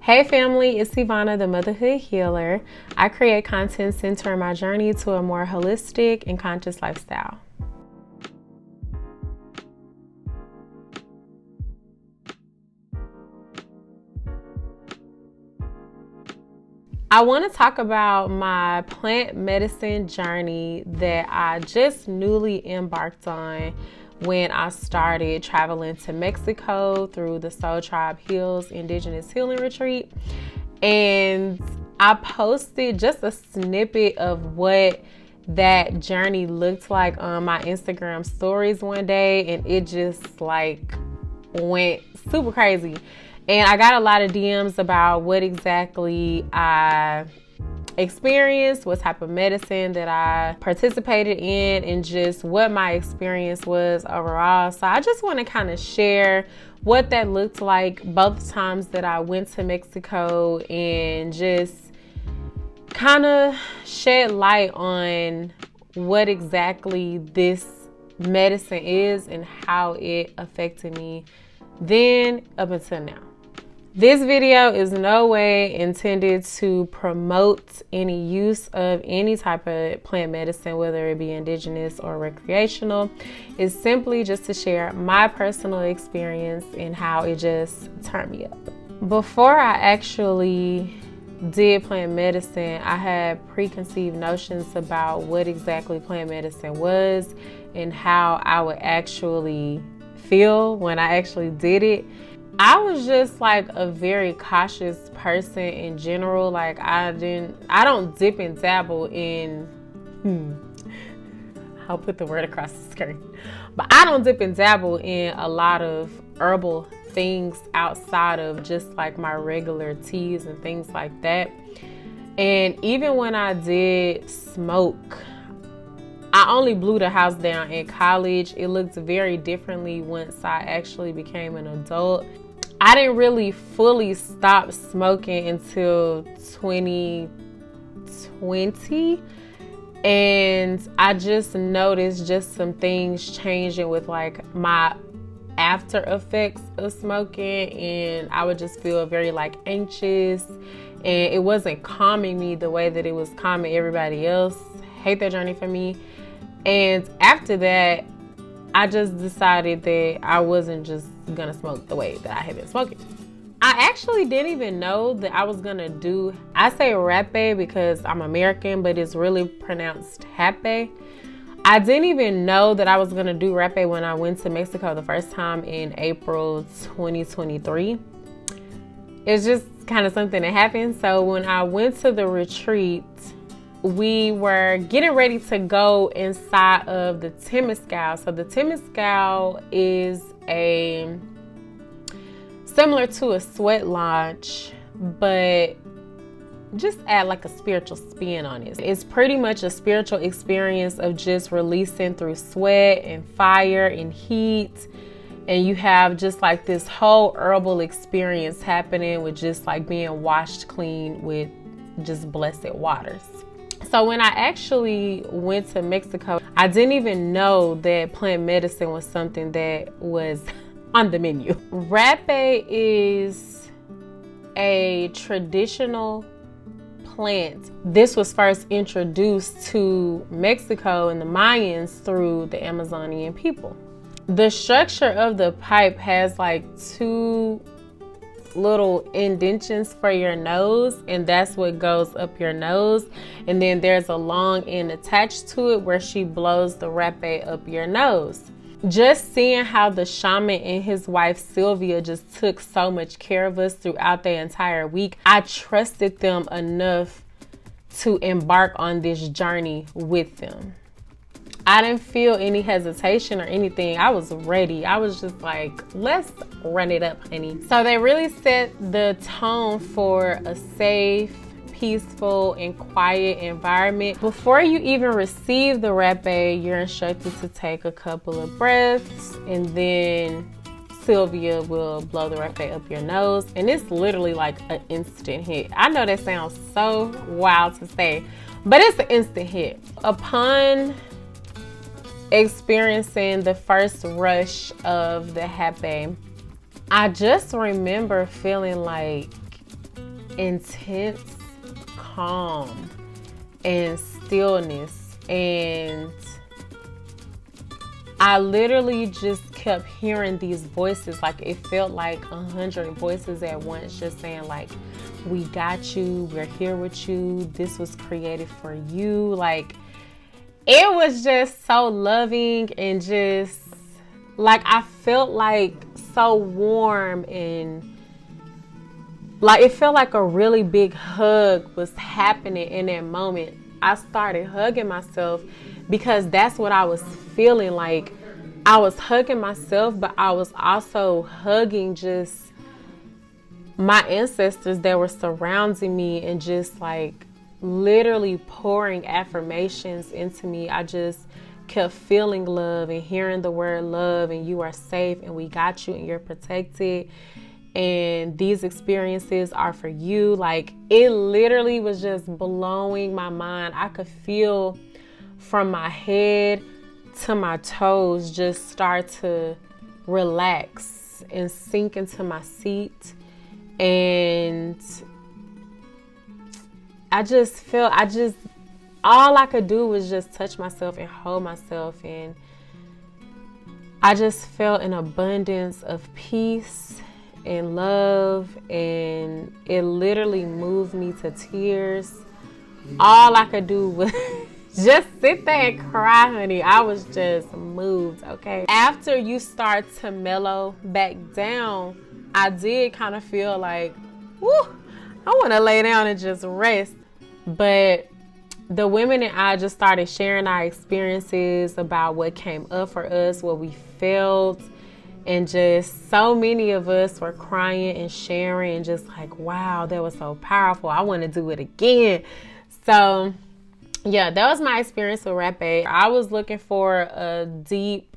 Hey family, it's Ivana, the Motherhood Healer. I create content centering my journey to a more holistic and conscious lifestyle. I want to talk about my plant medicine journey that I just newly embarked on when I started traveling to Mexico through the Soul Tribe Heals Indigenous Healing Retreat. And I posted just a snippet of what that journey looked like on my Instagram stories one day, and it just went super crazy. And I got a lot of DMs about what exactly I experienced, what type of medicine that I participated in, and just what my experience was overall. So I just want to kind of share what that looked like both times that I went to Mexico, and just kind of shed light on what exactly this medicine is and how it affected me then up until now. This video is no way intended to promote any use of any type of plant medicine, whether it be indigenous or recreational. It's simply just to share my personal experience and how it just turned me up. Before I actually did plant medicine, I had preconceived notions about what exactly plant medicine was and how I would actually feel when I actually did it. I was just a very cautious person in general. I don't dip and dabble in, I'll put the word across the screen, but I don't dip and dabble in a lot of herbal things outside of just my regular teas and things like that. And even when I did smoke, I only blew the house down in college. It looked very differently once I actually became an adult. I didn't really fully stop smoking until 2020. And I just noticed just some things changing with my after effects of smoking. And I would just feel very anxious. And it wasn't calming me the way that it was calming everybody else. Hate that journey for me. And after that, I just decided that I wasn't just gonna smoke the way that I had been smoking. I actually didn't even know that I was gonna do, I say Rapeh because I'm American, but it's really pronounced Rapeh. I didn't even know that I was gonna do Rapeh when I went to Mexico the first time in April 2023. It's just kind of something that happened. So when I went to the retreat, we were getting ready to go inside of the Temescal. So the Temescal is similar to a sweat lodge, but just add a spiritual spin on it. It's pretty much a spiritual experience of just releasing through sweat and fire and heat. And you have just this whole herbal experience happening with just being washed clean with just blessed waters. So when I actually went to Mexico, I didn't even know that plant medicine was something that was on the menu. Rapeh is a traditional plant. This was first introduced to Mexico and the Mayans through the Amazonian people. The structure of the pipe has two little indentions for your nose, and that's what goes up your nose. And then there's a long end attached to it where she blows the Rapeh up your nose. Just seeing how the shaman and his wife Sylvia just took so much care of us throughout the entire week, I trusted them enough to embark on this journey with them. I didn't feel any hesitation or anything. I was ready. I was just let's run it up, honey. So they really set the tone for a safe, peaceful, and quiet environment. Before you even receive the Rapeh, you're instructed to take a couple of breaths, and then Sylvia will blow the Rapeh up your nose. And it's literally an instant hit. I know that sounds so wild to say, but it's an instant hit. Upon experiencing the first rush of the Rapeh, I just remember feeling intense calm and stillness, and I literally just kept hearing these voices. Like, it felt like 100 voices at once, just saying like, we got you, we're here with you, this was created for you. Like, it was just so loving, and just like, I felt like so warm, and like, it felt like a really big hug was happening in that moment. I started hugging myself because that's what I was feeling like. I was hugging myself, but I was also hugging just my ancestors that were surrounding me, and just like literally pouring affirmations into me. I just kept feeling love and hearing the word love, and you are safe, and we got you, and you're protected, and these experiences are for you. Like, it literally was just blowing my mind. I could feel from my head to my toes just start to relax and sink into my seat. And all I could do was just touch myself and hold myself. And I just felt an abundance of peace and love, and it literally moved me to tears. All I could do was just sit there and cry, honey. I was just moved, okay? After you start to mellow back down, I did kind of feel like, whoo, I want to lay down and just rest. But the women and I just started sharing our experiences about what came up for us, what we felt. And just so many of us were crying and sharing, and just like, wow, that was so powerful. I want to do it again. So yeah, that was my experience with Rapeh. I was looking for a deep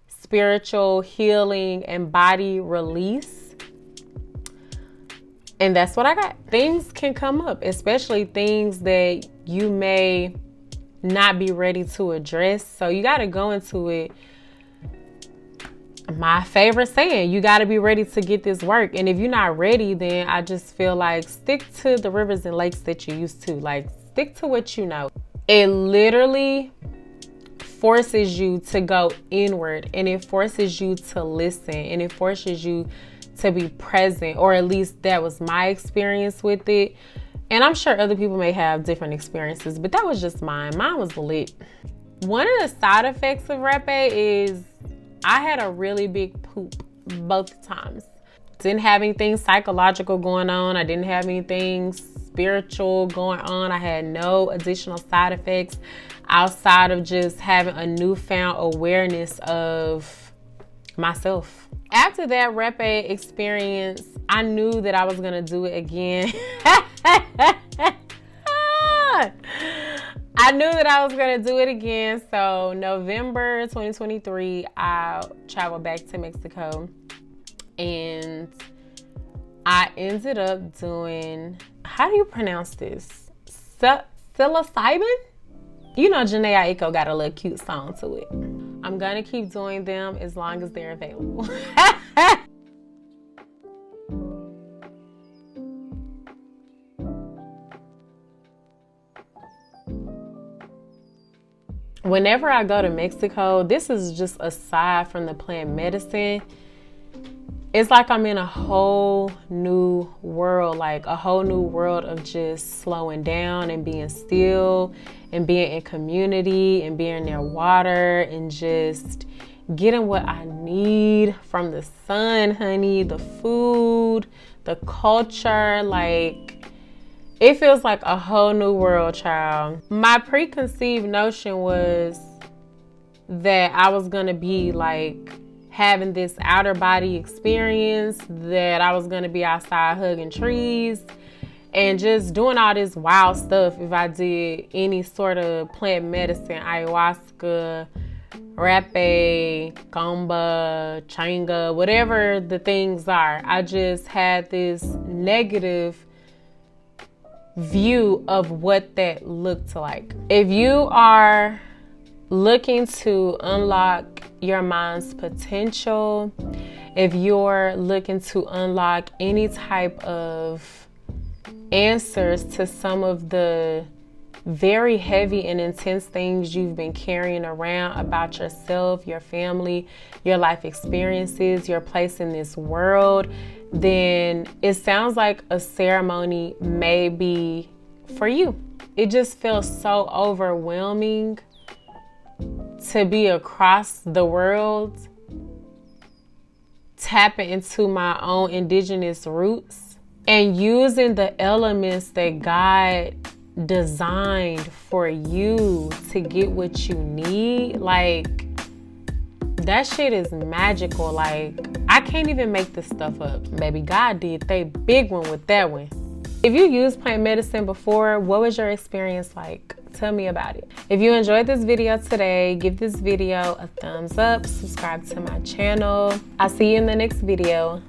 spiritual healing and body release, and that's what I got. Things can come up, especially things that you may not be ready to address. So you got to go into it. My favorite saying, you got to be ready to get this work. And if you're not ready, then I just feel like stick to the rivers and lakes that you used to. Like, stick to what you know. It literally forces you to go inward, and it forces you to listen, and it forces you to be present, or at least that was my experience with it. And I'm sure other people may have different experiences, but that was just mine. Mine was lit. One of the side effects of Rapeh is I had a really big poop both times. Didn't have anything psychological going on. I didn't have anything spiritual going on. I had no additional side effects outside of just having a newfound awareness of myself. After that Rapeh experience, I knew that I was going to do it again. I knew that I was going to do it again. So November 2023, I traveled back to Mexico, and I ended up doing, how do you pronounce this? Psilocybin? You know, Janae Aiko got a little cute song to it. I'm going to keep doing them as long as they're available. Whenever I go to Mexico, this is just aside from the plant medicine, it's like I'm in a whole new world, like a whole new world of just slowing down and being still and being in community and being near water and just getting what I need from the sun, honey, the food, the culture. Like, it feels like a whole new world, child. My preconceived notion was that I was gonna be like having this outer body experience, that I was gonna be outside hugging trees and just doing all this wild stuff if I did any sort of plant medicine, ayahuasca, Rapeh, Komba, Changa, whatever the things are. I just had this negative view of what that looked like. If you are looking to unlock your mind's potential, if you're looking to unlock any type of answers to some of the very heavy and intense things you've been carrying around about yourself, your family, your life experiences, your place in this world, then it sounds like a ceremony may be for you. It just feels so overwhelming to be across the world, tapping into my own indigenous roots and using the elements that God designed for you to get what you need. Like, that shit is magical. Like, I can't even make this stuff up. Baby, God did they big one with that one. If you used plant medicine before, what was your experience like? Tell me about it. If you enjoyed this video today, give this video a thumbs up, subscribe to my channel. I'll see you in the next video.